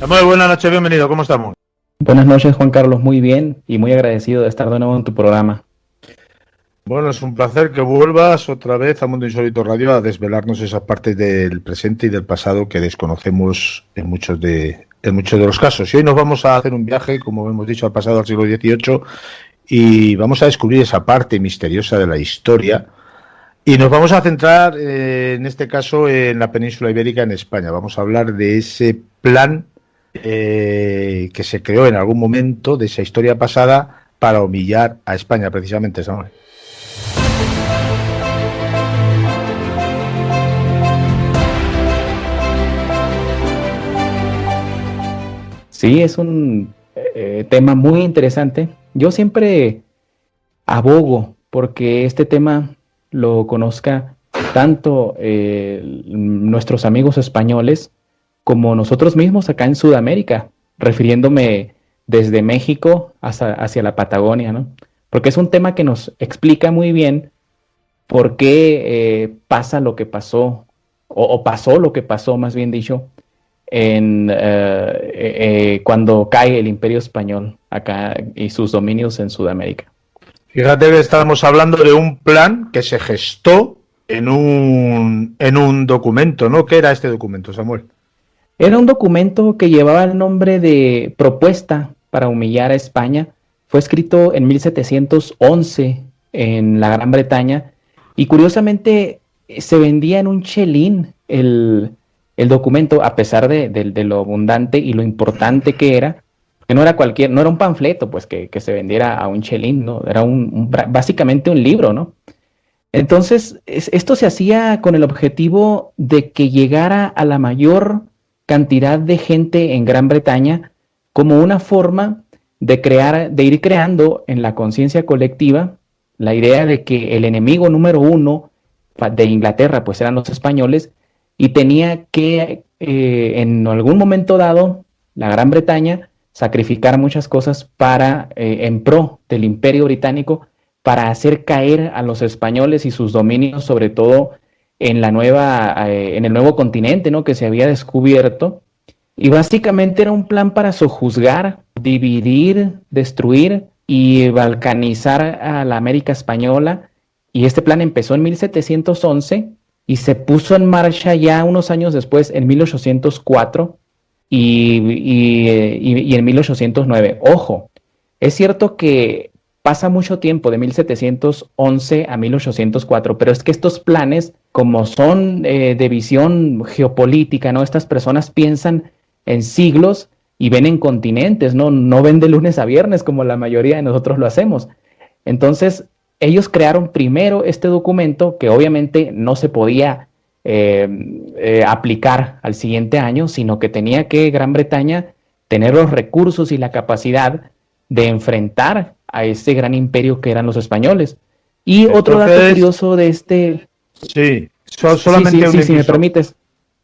Muy buenas noches, bienvenido, ¿cómo estamos? Buenas noches, Juan Carlos. Muy bien y muy agradecido de estar de nuevo en tu programa. Bueno, es un placer que vuelvas otra vez a Mundo Insólito Radio a desvelarnos esa parte del presente y del pasado que desconocemos en muchos de los casos. Y hoy nos vamos a hacer un viaje, como hemos dicho, al pasado, al siglo XVIII, y vamos a descubrir esa parte misteriosa de la historia. Y nos vamos a centrar, en este caso, en la península ibérica, en España. Vamos a hablar de ese plan que se creó en algún momento de esa historia pasada para humillar a España, precisamente, Samuel. Sí, es un tema muy interesante. Yo siempre abogo porque este tema lo conozca tanto nuestros amigos españoles como nosotros mismos acá en Sudamérica, refiriéndome desde México hacia la Patagonia, ¿no? Porque es un tema que nos explica muy bien por qué pasa lo que pasó, o pasó lo que pasó, más bien dicho, cuando cae el Imperio Español acá y sus dominios en Sudamérica. Fíjate que estamos hablando de un plan que se gestó en un documento, ¿no? ¿Qué era este documento, Samuel? Era un documento que llevaba el nombre de Propuesta para humillar a España. Fue escrito en 1711 en la Gran Bretaña y curiosamente se vendía en un chelín el documento, a pesar de lo abundante y lo importante que era, que no era un panfleto, pues que se vendiera a un chelín, ¿no? Era básicamente un libro, ¿no? Entonces, esto se hacía con el objetivo de que llegara a la mayor cantidad de gente en Gran Bretaña como una forma de ir creando en la conciencia colectiva la idea de que el enemigo número uno de Inglaterra pues eran los españoles y tenía que en algún momento dado la Gran Bretaña sacrificar muchas cosas en pro del Imperio Británico para hacer caer a los españoles y sus dominios, sobre todo en el nuevo continente, ¿no? Que se había descubierto. Y básicamente era un plan para sojuzgar, dividir, destruir y balcanizar a la América española. Y este plan empezó en 1711 y se puso en marcha ya unos años después, en 1804 y en 1809. Ojo, es cierto que pasa mucho tiempo de 1711 a 1804, pero es que estos planes, como son de visión geopolítica, ¿no? Estas personas piensan en siglos y ven en continentes, ¿no? No ven de lunes a viernes como la mayoría de nosotros lo hacemos. Entonces, ellos crearon primero este documento que obviamente no se podía aplicar al siguiente año, sino que tenía que Gran Bretaña tener los recursos y la capacidad de enfrentar a ese gran imperio que eran los españoles. Y otro dato Entonces, curioso de este... sí, Sí, solamente sí, un sí, si me inciso. permites.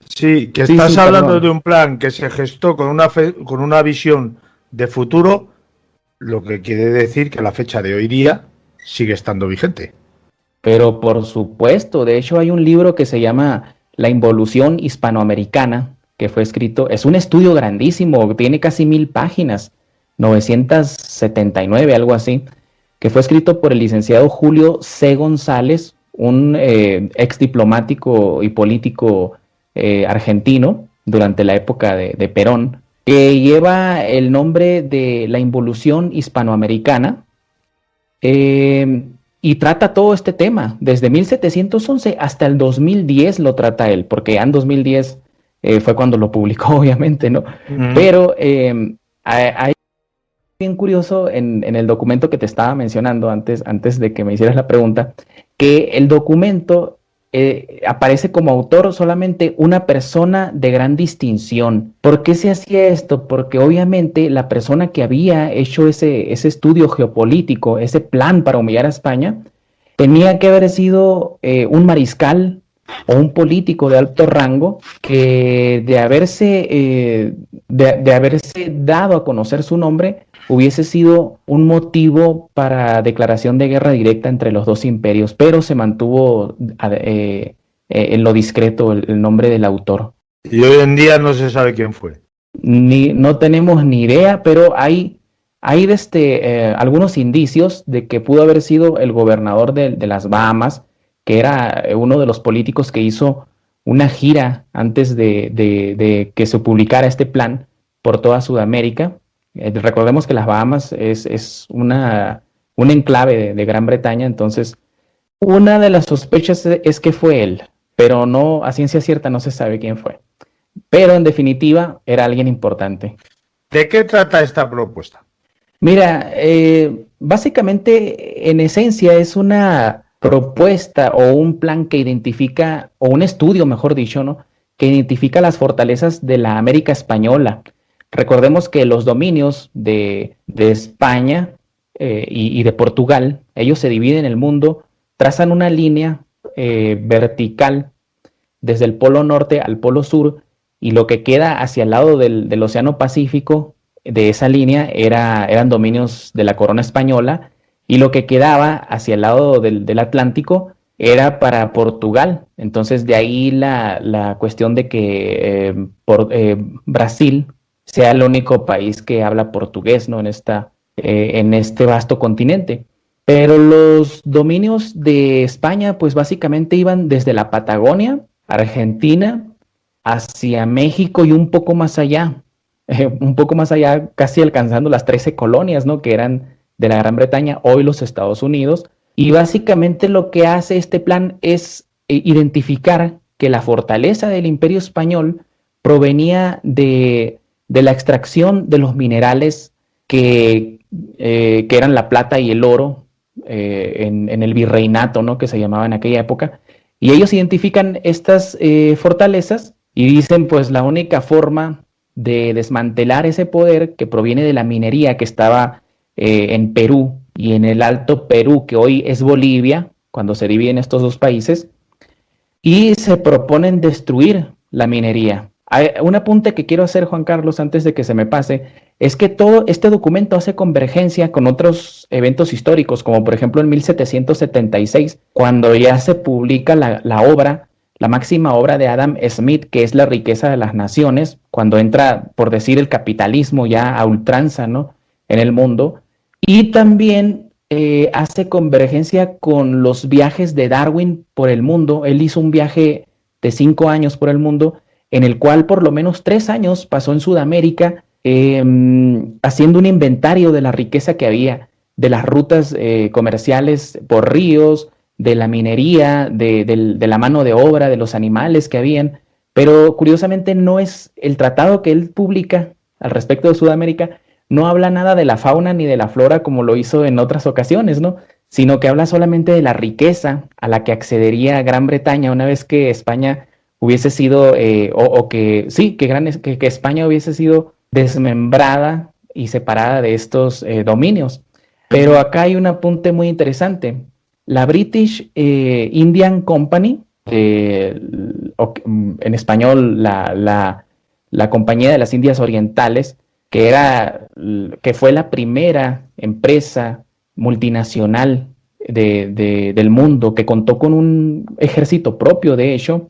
Sí, que Sí, estás sí, hablando perdón. de un plan que se gestó con una visión de futuro, lo que quiere decir que a la fecha de hoy día sigue estando vigente. Pero por supuesto, de hecho hay un libro que se llama La involución hispanoamericana, que fue escrito, es un estudio grandísimo, tiene casi 1000 páginas, 979, algo así, que fue escrito por el licenciado Julio C. González, un ex diplomático y político argentino durante la época de Perón, que lleva el nombre de La involución hispanoamericana. Eh, y trata todo este tema, desde 1711 hasta el 2010 lo trata él, porque ya en 2010 fue cuando lo publicó, obviamente, ¿no? Mm. Pero hay bien curioso en el documento que te estaba mencionando antes de que me hicieras la pregunta, que el documento aparece como autor solamente una persona de gran distinción. ¿Por qué se hacía esto? Porque obviamente la persona que había hecho ese estudio geopolítico, ese plan para humillar a España, tenía que haber sido un mariscal o un político de alto rango que de haberse dado a conocer su nombre hubiese sido un motivo para declaración de guerra directa entre los dos imperios, pero se mantuvo en lo discreto el nombre del autor. Y hoy en día no se sabe quién fue. No tenemos ni idea, pero hay algunos indicios de que pudo haber sido el gobernador de las Bahamas, que era uno de los políticos que hizo una gira antes de que se publicara este plan por toda Sudamérica. Recordemos que las Bahamas es un enclave de Gran Bretaña, entonces una de las sospechas es que fue él, pero no, a ciencia cierta no se sabe quién fue. Pero en definitiva era alguien importante. ¿De qué trata esta propuesta? Mira, básicamente en esencia es una propuesta o un plan que identifica, o un estudio, mejor dicho, ¿no? Que identifica las fortalezas de la América española. Recordemos que los dominios de España y de Portugal, ellos se dividen el mundo, trazan una línea vertical desde el polo norte al polo sur, y lo que queda hacia el lado del Océano Pacífico de esa línea eran dominios de la corona española, y lo que quedaba hacia el lado del Atlántico era para Portugal. Entonces de ahí la cuestión de que Brasil sea el único país que habla portugués, ¿no? En este vasto continente. Pero los dominios de España, pues básicamente iban desde la Patagonia, Argentina, hacia México y un poco más allá, casi alcanzando las 13 colonias, ¿no? Que eran de la Gran Bretaña, hoy los Estados Unidos. Y básicamente lo que hace este plan es identificar que la fortaleza del Imperio Español provenía de la extracción de los minerales que eran la plata y el oro en el virreinato, ¿no? Que se llamaba en aquella época. Y ellos identifican estas fortalezas y dicen, pues la única forma de desmantelar ese poder que proviene de la minería que estaba en Perú y en el Alto Perú, que hoy es Bolivia, cuando se dividen estos dos países, y se proponen destruir la minería. Un apunte que quiero hacer, Juan Carlos, antes de que se me pase, es que todo este documento hace convergencia con otros eventos históricos, como por ejemplo en 1776, cuando ya se publica la obra, la máxima obra de Adam Smith, que es La riqueza de las naciones, cuando entra, por decir, el capitalismo ya a ultranza, ¿no? En el mundo. Y también hace convergencia con los viajes de Darwin por el mundo. Él hizo un viaje de 5 años por el mundo, en el cual por lo menos 3 años pasó en Sudamérica, haciendo un inventario de la riqueza que había, de las rutas comerciales por ríos, de la minería, de la mano de obra, de los animales que habían. Pero curiosamente no es el tratado que él publica al respecto de Sudamérica, no habla nada de la fauna ni de la flora como lo hizo en otras ocasiones, ¿no? Sino que habla solamente de la riqueza a la que accedería Gran Bretaña una vez que España hubiese sido, que España hubiese sido desmembrada y separada de estos dominios. Pero acá hay un apunte muy interesante. La British Indian Company, en español la Compañía de las Indias Orientales, que fue la primera empresa multinacional del mundo, que contó con un ejército propio, de hecho,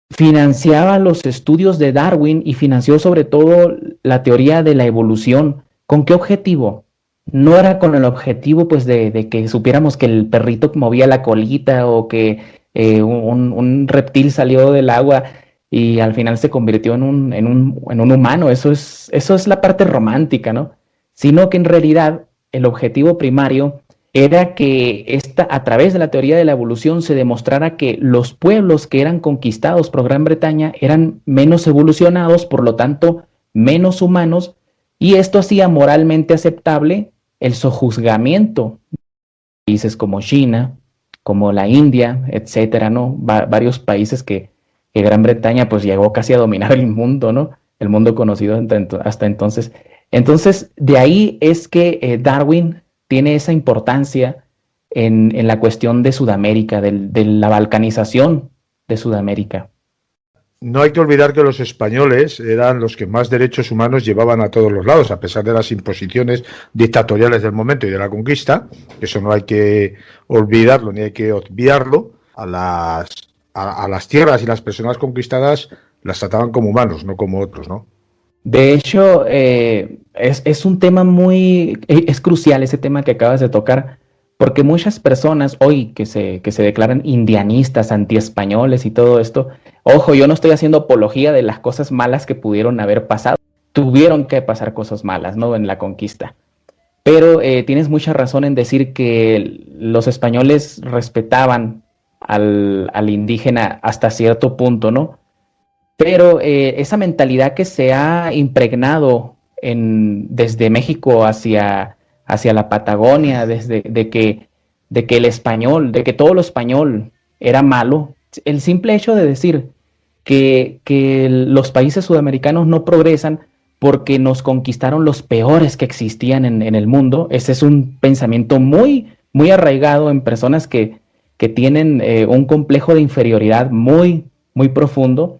financiaba los estudios de Darwin y financió sobre todo la teoría de la evolución. ¿Con qué objetivo? No era con el objetivo pues de que supiéramos que el perrito movía la colita o que un reptil salió del agua y al final se convirtió en un humano. Eso es la parte romántica, ¿no? Sino que en realidad el objetivo primario era que a través de la teoría de la evolución se demostrara que los pueblos que eran conquistados por Gran Bretaña eran menos evolucionados, por lo tanto menos humanos, y esto hacía moralmente aceptable el sojuzgamiento de países como China, como la India, etcétera, ¿no? Varios países que Gran Bretaña pues llegó casi a dominar el mundo, ¿no? El mundo conocido hasta entonces. Entonces, de ahí es que Darwin tiene esa importancia en la cuestión de Sudamérica, de la balcanización de Sudamérica. No hay que olvidar que los españoles eran los que más derechos humanos llevaban a todos los lados, a pesar de las imposiciones dictatoriales del momento y de la conquista. Eso no hay que olvidarlo ni hay que obviarlo. A las tierras y las personas conquistadas las trataban como humanos, no como otros, ¿no? De hecho, es un tema es crucial ese tema que acabas de tocar, porque muchas personas hoy que se declaran indianistas, antiespañoles y todo esto, ojo, yo no estoy haciendo apología de las cosas malas que pudieron haber pasado, tuvieron que pasar cosas malas, ¿no? En la conquista. Pero tienes mucha razón en decir que los españoles respetaban al indígena hasta cierto punto, ¿no? Pero esa mentalidad que se ha impregnado desde México hacia la Patagonia, de que el español, de que todo lo español era malo, el simple hecho de decir que los países sudamericanos no progresan porque nos conquistaron los peores que existían en el mundo, ese es un pensamiento muy arraigado en personas que tienen un complejo de inferioridad muy profundo,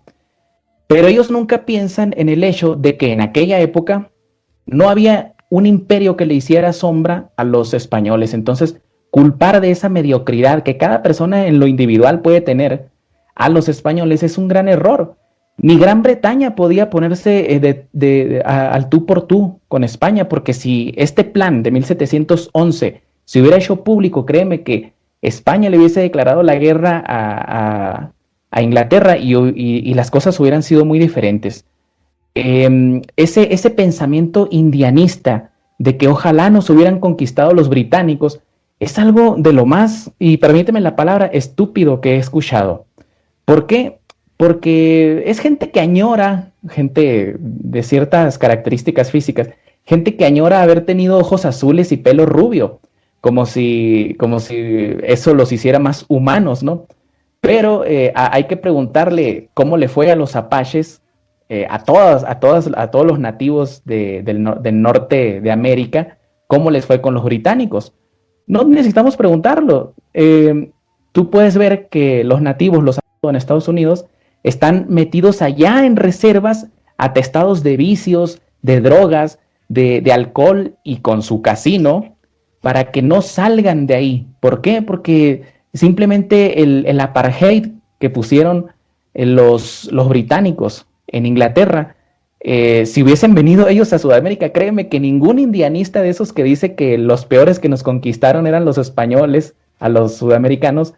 pero ellos nunca piensan en el hecho de que en aquella época no había un imperio que le hiciera sombra a los españoles. Entonces, culpar de esa mediocridad que cada persona en lo individual puede tener a los españoles es un gran error. Ni Gran Bretaña podía ponerse al tú por tú con España, porque si este plan de 1711 se hubiera hecho público, créeme que España le hubiese declarado la guerra a Inglaterra y las cosas hubieran sido muy diferentes. Ese pensamiento indianista de que ojalá nos hubieran conquistado los británicos es algo de lo más, y permíteme la palabra, estúpido que he escuchado. ¿Por qué? Porque es gente que añora, gente de ciertas características físicas, gente que añora haber tenido ojos azules y pelo rubio, como si eso los hiciera más humanos, ¿no? Pero hay que preguntarle cómo le fue a los apaches, a todos los nativos del norte de América, cómo les fue con los británicos. No necesitamos preguntarlo. Tú puedes ver que los nativos, los en Estados Unidos, están metidos allá en reservas, atestados de vicios, de drogas, de alcohol y con su casino, para que no salgan de ahí. ¿Por qué? Porque simplemente el apartheid que pusieron los británicos en Inglaterra, si hubiesen venido ellos a Sudamérica, créeme que ningún indianista de esos que dice que los peores que nos conquistaron eran los españoles a los sudamericanos,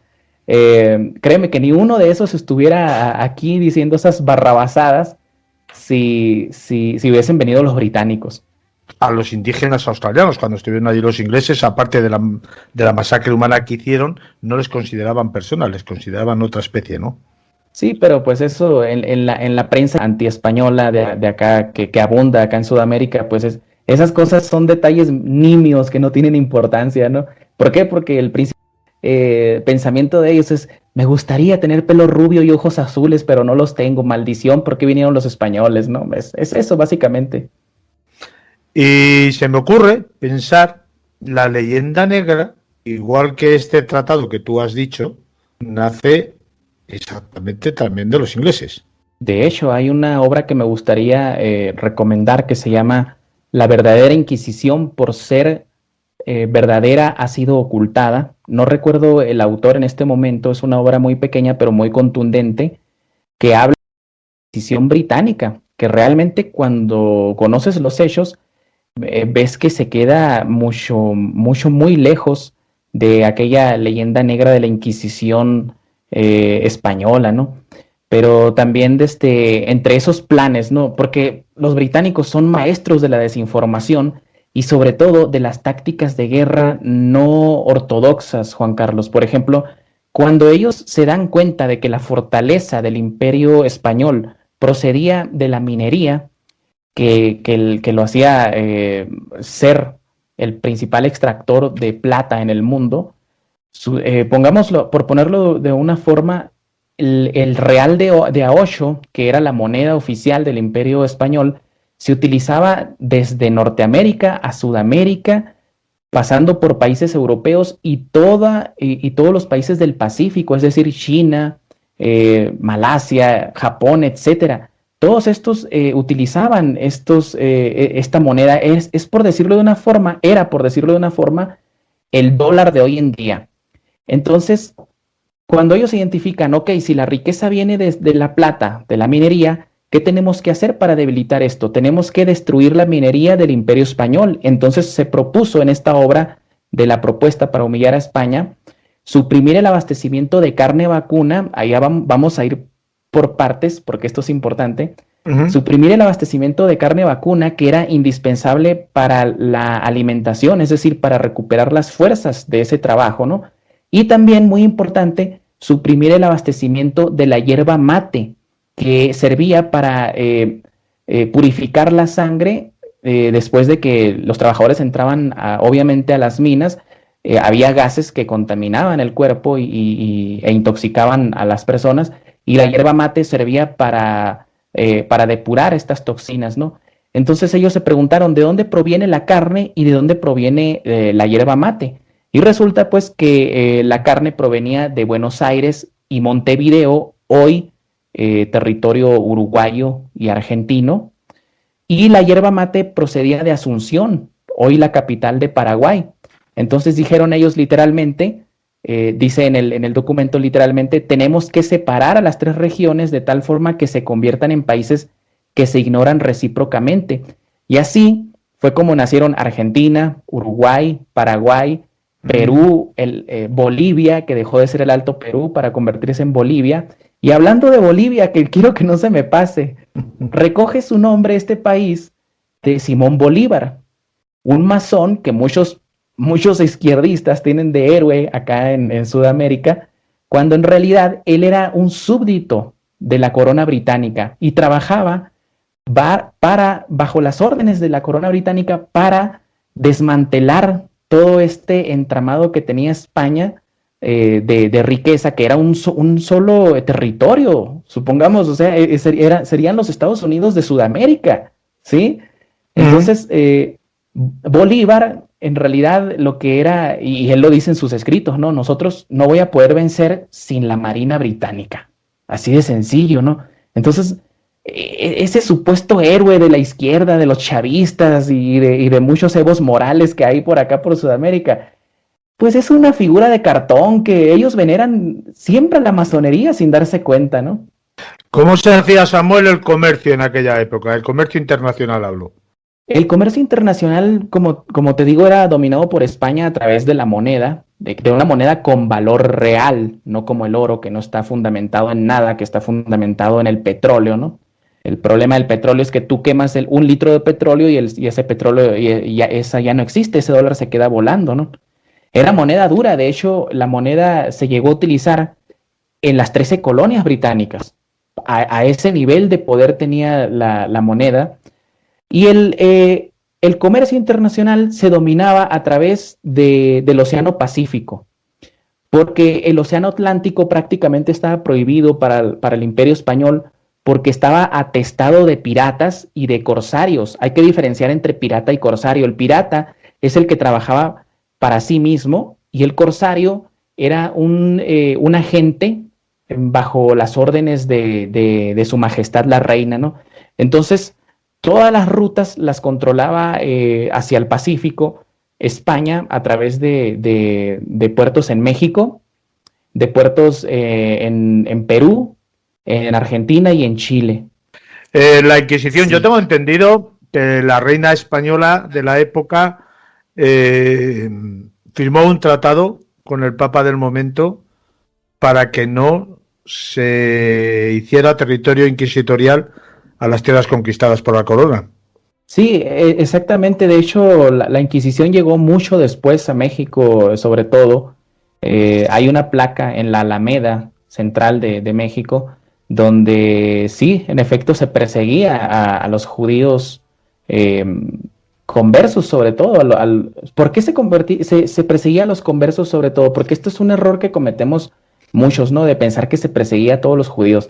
créeme que ni uno de esos estuviera aquí diciendo esas barrabasadas si hubiesen venido los británicos. A los indígenas australianos, cuando estuvieron allí los ingleses, aparte de la masacre humana que hicieron, no les consideraban personas, les consideraban otra especie, ¿no? Sí, pero pues eso en la prensa antiespañola de acá, que abunda acá en Sudamérica, pues esas cosas son detalles nimios que no tienen importancia, ¿no? ¿Por qué? Porque el pensamiento de ellos es, me gustaría tener pelo rubio y ojos azules, pero no los tengo, maldición, ¿por qué vinieron los españoles? ¿No? Es eso, básicamente. Y se me ocurre pensar la leyenda negra, igual que este tratado que tú has dicho, nace exactamente también de los ingleses. De hecho, hay una obra que me gustaría recomendar que se llama La verdadera Inquisición por ser verdadera ha sido ocultada. No recuerdo el autor en este momento, es una obra muy pequeña pero muy contundente que habla de la Inquisición británica, que realmente cuando conoces los hechos ves que se queda muy lejos de aquella leyenda negra de la Inquisición española, ¿no? Pero también entre esos planes, ¿no? Porque los británicos son maestros de la desinformación y sobre todo de las tácticas de guerra no ortodoxas, Juan Carlos. Por ejemplo, cuando ellos se dan cuenta de que la fortaleza del imperio español procedía de la minería, que lo hacía ser el principal extractor de plata en el mundo, pongámoslo, por ponerlo de una forma, el real de a 8, que era la moneda oficial del Imperio Español, se utilizaba desde Norteamérica a Sudamérica, pasando por países europeos y todos los países del Pacífico, es decir, China, Malasia, Japón, etcétera. Todos estos utilizaban esta moneda, es por decirlo de una forma, era por decirlo de una forma, el dólar de hoy en día. Entonces, cuando ellos identifican, ok, si la riqueza viene de la plata, de la minería, ¿qué tenemos que hacer para debilitar esto? Tenemos que destruir la minería del Imperio Español. Entonces se propuso en esta obra de la propuesta para humillar a España, suprimir el abastecimiento de carne vacuna. Allá vamos a ir por partes, porque esto es importante. Suprimir el abastecimiento de carne vacuna, que era indispensable para la alimentación, es decir, para recuperar las fuerzas de ese trabajo, ¿no? Y también, muy importante, suprimir el abastecimiento de la hierba mate, que servía para purificar la sangre después de que los trabajadores entraban, obviamente, a las minas. Había gases que contaminaban el cuerpo e intoxicaban a las personas, y la hierba mate servía para depurar estas toxinas, ¿no? Entonces ellos se preguntaron de dónde proviene la carne y de dónde proviene la hierba mate. Y resulta pues que la carne provenía de Buenos Aires y Montevideo, hoy territorio uruguayo y argentino, y la hierba mate procedía de Asunción, hoy la capital de Paraguay. Entonces dijeron ellos literalmente, dice en el documento literalmente, tenemos que separar a las tres regiones de tal forma que se conviertan en países que se ignoran recíprocamente. Y así fue como nacieron Argentina, Uruguay, Paraguay, Perú, Bolivia, que dejó de ser el Alto Perú para convertirse en Bolivia. Y hablando de Bolivia, que quiero que no se me pase, recoge su nombre este país de Simón Bolívar, un masón que muchos izquierdistas tienen de héroe acá en Sudamérica, cuando en realidad él era un súbdito de la corona británica y trabajaba bajo las órdenes de la corona británica para desmantelar todo este entramado que tenía España de riqueza, que era un solo territorio, supongamos, o sea, serían los Estados Unidos de Sudamérica, ¿sí? Entonces, Bolívar, en realidad, lo que era, y él lo dice en sus escritos, ¿no? Nosotros no voy a poder vencer sin la Marina Británica. Así de sencillo, ¿no? Entonces, ese supuesto héroe de la izquierda, de los chavistas y de muchos Evos Morales que hay por acá por Sudamérica, pues es una figura de cartón que ellos veneran siempre a la masonería sin darse cuenta, ¿no? ¿Cómo se hacía, Samuel, el comercio en aquella época? El comercio internacional hablo. El comercio internacional, como te digo, era dominado por España a través de la moneda, de una moneda con valor real, no como el oro, que no está fundamentado en nada, que está fundamentado en el petróleo, ¿no? El problema del petróleo es que tú quemas un litro de petróleo y ese petróleo esa ya no existe, ese dólar se queda volando, ¿no? Era moneda dura, de hecho, la moneda se llegó a utilizar en las 13 colonias británicas. A ese nivel de poder tenía la moneda. Y el comercio internacional se dominaba a través del Océano Pacífico, porque el Océano Atlántico prácticamente estaba prohibido para el Imperio Español, porque estaba atestado de piratas y de corsarios. Hay que diferenciar entre pirata y corsario. El pirata es el que trabajaba para sí mismo, y el corsario era un agente bajo las órdenes de su majestad la reina, ¿no? Entonces, todas las rutas las controlaba hacia el Pacífico España a través de puertos en México, de puertos en Perú, en Argentina y en Chile. La Inquisición, sí. Yo tengo entendido que la reina española de la época firmó un tratado con el Papa del momento para que no se hiciera territorio inquisitorial a las tierras conquistadas por la corona. Sí, exactamente. De hecho, la Inquisición llegó mucho después a México, sobre todo. Hay una placa en la Alameda Central de México donde sí, en efecto, se perseguía a los judíos conversos, sobre todo. ¿Por qué se perseguía a los conversos, sobre todo? Porque esto es un error que cometemos muchos, ¿no? De pensar que se perseguía a todos los judíos.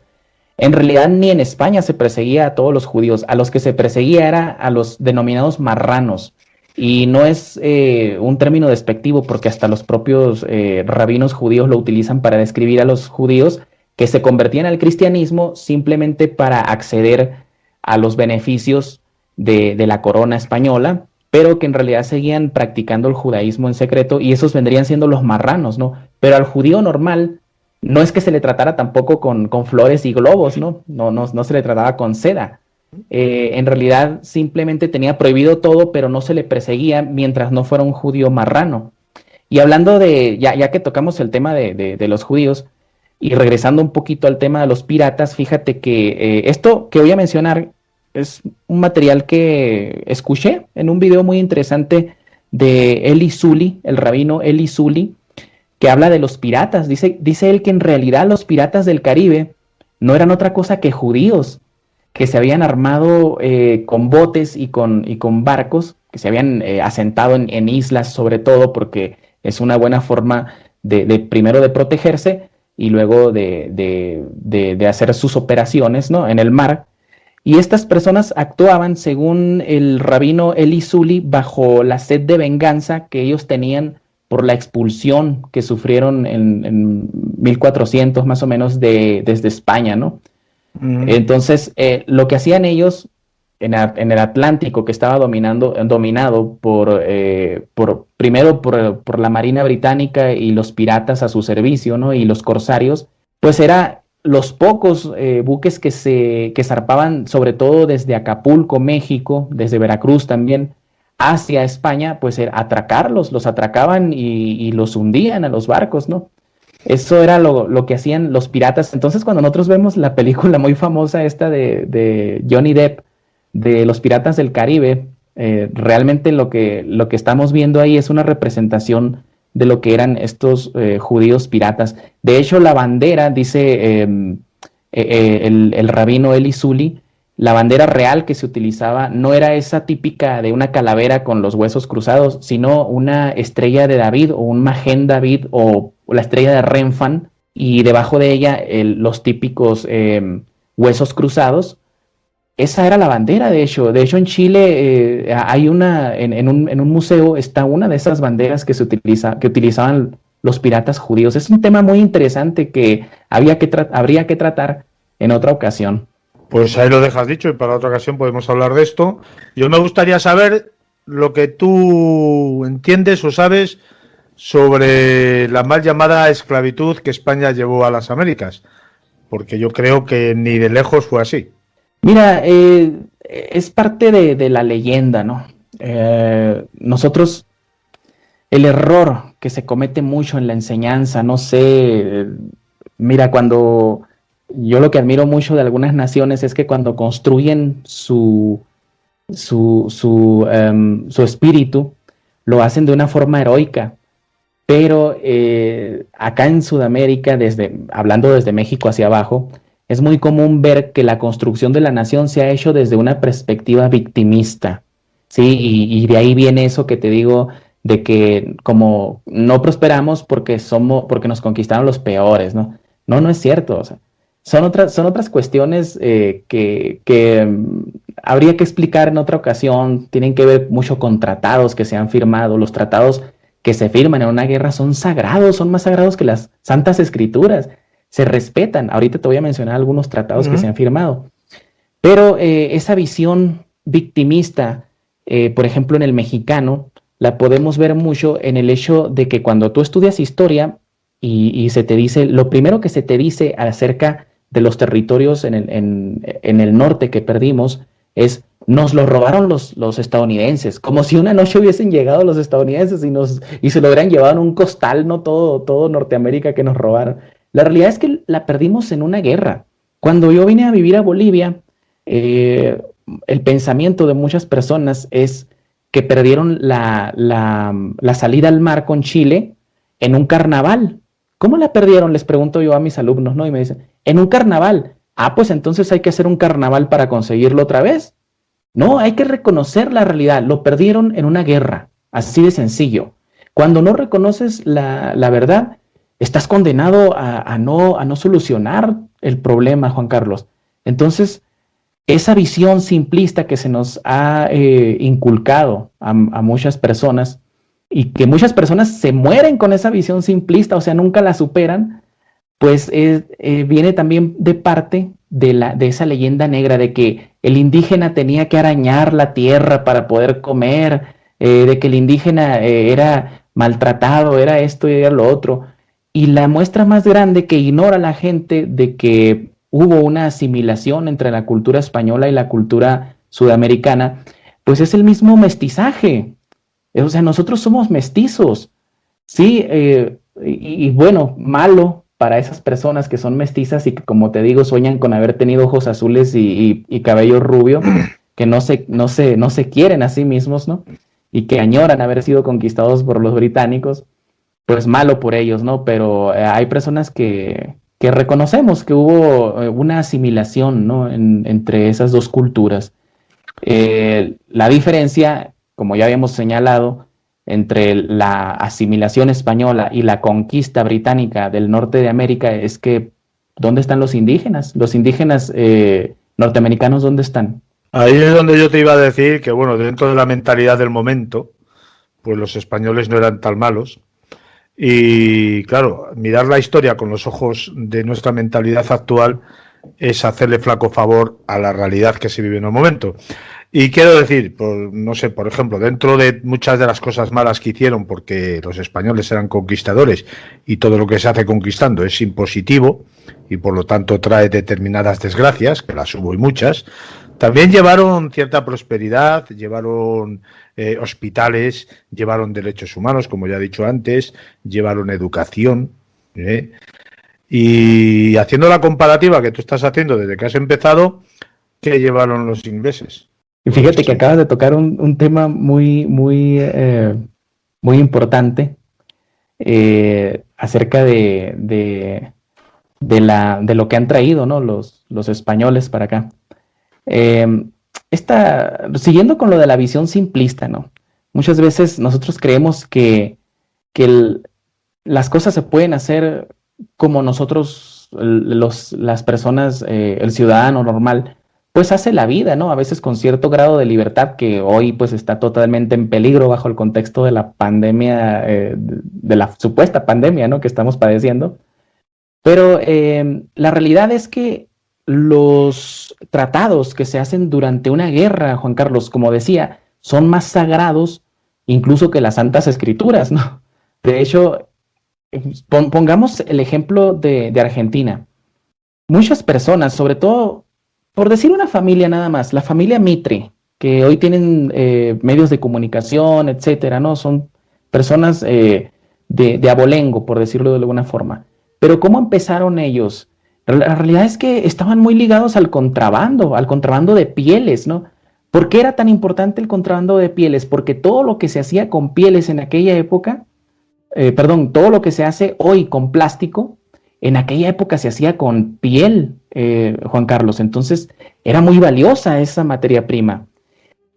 En realidad ni en España se perseguía a todos los judíos. A los que se perseguía era a los denominados marranos. Y no es un término despectivo, porque hasta los propios rabinos judíos lo utilizan para describir a los judíos que se convertían al cristianismo simplemente para acceder a los beneficios de la corona española, pero que en realidad seguían practicando el judaísmo en secreto, y esos vendrían siendo los marranos, ¿no? Pero al judío normal, no es que se le tratara tampoco con flores y globos, ¿no? No se le trataba con seda. En realidad simplemente tenía prohibido todo, pero no se le perseguía mientras no fuera un judío marrano. Y hablando ya que tocamos el tema de los judíos, y regresando un poquito al tema de los piratas, fíjate que esto que voy a mencionar es un material que escuché en un video muy interesante de Eli Sully, el rabino Eli Sully, que habla de los piratas. Dice él que en realidad los piratas del Caribe no eran otra cosa que judíos, que se habían armado con botes y con barcos, que se habían asentado en islas sobre todo, porque es una buena forma primero de protegerse y luego de hacer sus operaciones, ¿no?, en el mar. Y estas personas actuaban, según el rabino Eli Sully, bajo la sed de venganza que ellos tenían por la expulsión que sufrieron en 1400 más o menos desde España, ¿no? Entonces, lo que hacían ellos en el Atlántico, que estaba dominado primero por la Marina Británica y los piratas a su servicio, ¿no?, y los corsarios, pues era los pocos buques que zarpaban, sobre todo desde Acapulco, México, desde Veracruz también, hacia España, pues era atracarlos, los atracaban y los hundían a los barcos, ¿no? Eso era lo que hacían los piratas. Entonces, cuando nosotros vemos la película muy famosa esta de Johnny Depp, de los piratas del Caribe, realmente lo que estamos viendo ahí es una representación de lo que eran estos judíos piratas. De hecho, la bandera, dice el rabino Eli Sully, la bandera real que se utilizaba no era esa típica de una calavera con los huesos cruzados, sino una estrella de David o un Magén David o la estrella de Renfán, y debajo de ella los típicos huesos cruzados. Esa era la bandera, de hecho. De hecho, en Chile hay en un museo está una de esas banderas que utilizaban los piratas judíos. Es un tema muy interesante que habría que tratar en otra ocasión. Pues ahí lo dejas dicho y para otra ocasión podemos hablar de esto. Yo me gustaría saber lo que tú entiendes o sabes sobre la mal llamada esclavitud que España llevó a las Américas, porque yo creo que ni de lejos fue así. Mira, es parte de la leyenda, ¿no? Nosotros, el error que se comete mucho en la enseñanza, no sé, mira, yo lo que admiro mucho de algunas naciones es que cuando construyen su espíritu, lo hacen de una forma heroica. Pero acá en Sudamérica, hablando desde México hacia abajo, es muy común ver que la construcción de la nación se ha hecho desde una perspectiva victimista, ¿sí? Y de ahí viene eso que te digo, de que como no prosperamos porque nos conquistaron los peores, ¿no? No es cierto, o sea, son otras cuestiones que habría que explicar en otra ocasión. Tienen que ver mucho con tratados que se han firmado. Los tratados que se firman en una guerra son sagrados, son más sagrados que las santas escrituras. Se respetan. Ahorita te voy a mencionar algunos tratados que se han firmado. Pero esa visión victimista, por ejemplo, en el mexicano, la podemos ver mucho en el hecho de que cuando tú estudias historia y se te dice, lo primero que se te dice acerca de los territorios en el norte que perdimos es: nos lo robaron los estadounidenses, como si una noche hubiesen llegado los estadounidenses y se lo hubieran llevado en un costal, no todo Norteamérica que nos robaron. La realidad es que la perdimos en una guerra. Cuando yo vine a vivir a Bolivia, el pensamiento de muchas personas es que perdieron la salida al mar con Chile en un carnaval. ¿Cómo la perdieron?, les pregunto yo a mis alumnos, ¿no? Y me dicen, en un carnaval. Ah, pues entonces hay que hacer un carnaval para conseguirlo otra vez. No, hay que reconocer la realidad. Lo perdieron en una guerra, así de sencillo. Cuando no reconoces la verdad, estás condenado a no solucionar el problema, Juan Carlos. Entonces, esa visión simplista que se nos ha inculcado a muchas personas, y que muchas personas se mueren con esa visión simplista, o sea, nunca la superan, pues viene también de parte de esa leyenda negra de que el indígena tenía que arañar la tierra para poder comer, de que el indígena era maltratado, era esto y era lo otro. Y la muestra más grande que ignora la gente de que hubo una asimilación entre la cultura española y la cultura sudamericana, pues es el mismo mestizaje. O sea, nosotros somos mestizos, sí, y bueno, malo para esas personas que son mestizas y que, como te digo, sueñan con haber tenido ojos azules y cabello rubio, que no se quieren a sí mismos, ¿no? Y que añoran haber sido conquistados por los británicos, pues malo por ellos, ¿no? Pero hay personas que reconocemos que hubo una asimilación, ¿no? Entre esas dos culturas. La diferencia, como ya habíamos señalado, entre la asimilación española y la conquista británica del norte de América es que, ¿dónde están los indígenas? Los indígenas norteamericanos, ¿dónde están? Ahí es donde yo te iba a decir que, bueno, dentro de la mentalidad del momento, pues los españoles no eran tan malos. Y claro, mirar la historia con los ojos de nuestra mentalidad actual es hacerle flaco favor a la realidad que se vive en el momento. Y quiero decir, pues, no sé, por ejemplo, dentro de muchas de las cosas malas que hicieron, porque los españoles eran conquistadores y todo lo que se hace conquistando es impositivo y por lo tanto trae determinadas desgracias, que las hubo y muchas, también llevaron cierta prosperidad, llevaron hospitales, llevaron derechos humanos, como ya he dicho antes, llevaron educación. Y haciendo la comparativa que tú estás haciendo desde que has empezado, ¿qué llevaron los ingleses? Y fíjate que acabas de tocar un tema muy importante acerca de lo que han traído, ¿no? Los españoles para acá. Siguiendo con lo de la visión simplista, ¿no? Muchas veces nosotros creemos que las cosas se pueden hacer como nosotros, las personas, el ciudadano normal, pues hace la vida, ¿no? A veces con cierto grado de libertad que hoy pues está totalmente en peligro bajo el contexto de la pandemia, de la supuesta pandemia, ¿no? Que estamos padeciendo. Pero la realidad es que los tratados que se hacen durante una guerra, Juan Carlos, como decía, son más sagrados incluso que las Santas Escrituras, ¿no? De hecho, pongamos el ejemplo de Argentina. Muchas personas, sobre todo, por decir una familia nada más, la familia Mitre, que hoy tienen medios de comunicación, etcétera, ¿no? Son personas de abolengo, por decirlo de alguna forma. Pero ¿cómo empezaron ellos? La realidad es que estaban muy ligados al contrabando de pieles, ¿no? ¿Por qué era tan importante el contrabando de pieles? Porque todo lo que se hacía con pieles en aquella época, todo lo que se hace hoy con plástico, en aquella época se hacía con piel, Juan Carlos. Entonces era muy valiosa esa materia prima.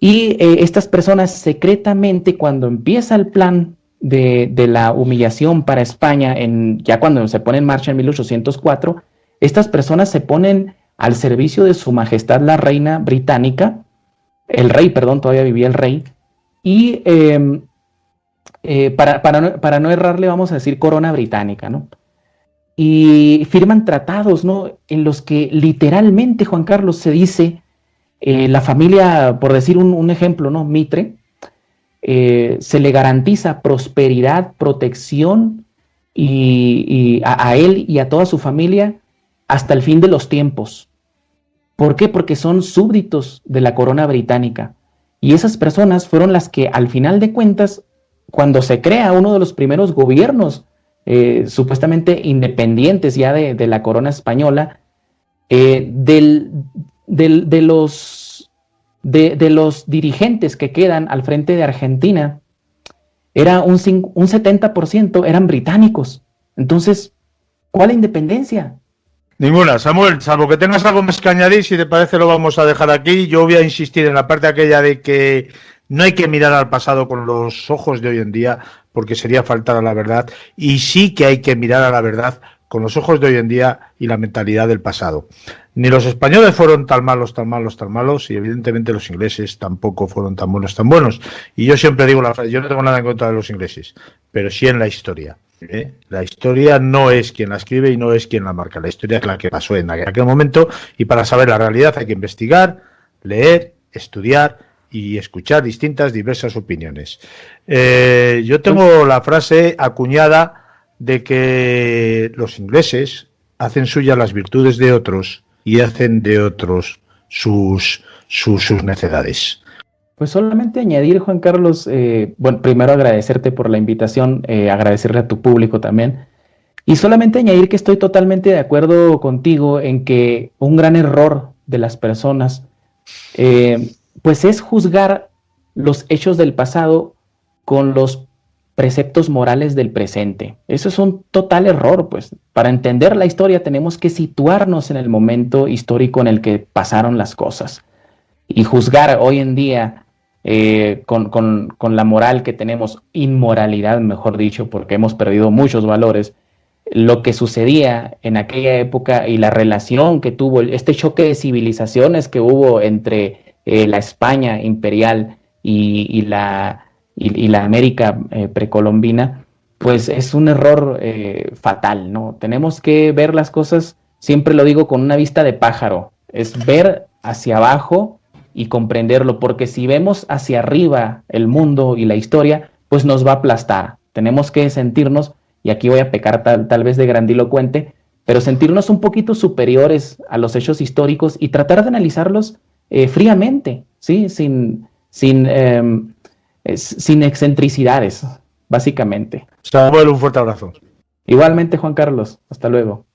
Y estas personas secretamente, cuando empieza el plan de la humillación para España, ya cuando se pone en marcha en 1804, estas personas se ponen al servicio de su majestad la reina británica, el rey, perdón, todavía vivía el rey, y para no errarle vamos a decir corona británica, ¿no? Y firman tratados, ¿no? En los que literalmente, Juan Carlos, se dice, la familia, por decir un ejemplo, ¿no? Mitre, se le garantiza prosperidad, protección y a él y a toda su familia hasta el fin de los tiempos. ¿Por qué? Porque son súbditos de la corona británica. Y esas personas fueron las que, al final de cuentas, cuando se crea uno de los primeros gobiernos supuestamente independientes ya de la corona española, de los dirigentes que quedan al frente de Argentina, era un 70% eran británicos. Entonces, ¿cuál independencia? Ninguna, Samuel, salvo que tengas algo más que añadir, si te parece lo vamos a dejar aquí. Yo voy a insistir en la parte aquella de que no hay que mirar al pasado con los ojos de hoy en día, porque sería faltar a la verdad, y sí que hay que mirar a la verdad con los ojos de hoy en día y la mentalidad del pasado. Ni los españoles fueron tan malos, tan malos, tan malos, y evidentemente los ingleses tampoco fueron tan buenos, tan buenos. Y yo siempre digo la frase, yo no tengo nada en contra de los ingleses, pero sí en la historia. La historia no es quien la escribe y no es quien la marca. La historia es la que pasó en aquel momento, y para saber la realidad hay que investigar, leer, estudiar y escuchar diversas opiniones. Yo tengo la frase acuñada de que los ingleses hacen suyas las virtudes de otros y hacen de otros sus necedades. Pues solamente añadir, Juan Carlos, bueno, primero agradecerte por la invitación, agradecerle a tu público también, y solamente añadir que estoy totalmente de acuerdo contigo en que un gran error de las personas, pues es juzgar los hechos del pasado con los preceptos morales del presente. Eso es un total error, pues. Para entender la historia tenemos que situarnos en el momento histórico en el que pasaron las cosas. Y juzgar hoy en día con la moral que tenemos, inmoralidad, mejor dicho, porque hemos perdido muchos valores, lo que sucedía en aquella época y la relación que tuvo, este choque de civilizaciones que hubo entre la España imperial y la América precolombina, pues es un error fatal, ¿no? Tenemos que ver las cosas, siempre lo digo, con una vista de pájaro, es ver hacia abajo y comprenderlo, porque si vemos hacia arriba el mundo y la historia, pues nos va a aplastar. Tenemos que sentirnos, y aquí voy a pecar tal vez de grandilocuente, pero sentirnos un poquito superiores a los hechos históricos y tratar de analizarlos fríamente, ¿sí? Sin excentricidades, básicamente. Samuel, un fuerte abrazo. Igualmente, Juan Carlos, hasta luego.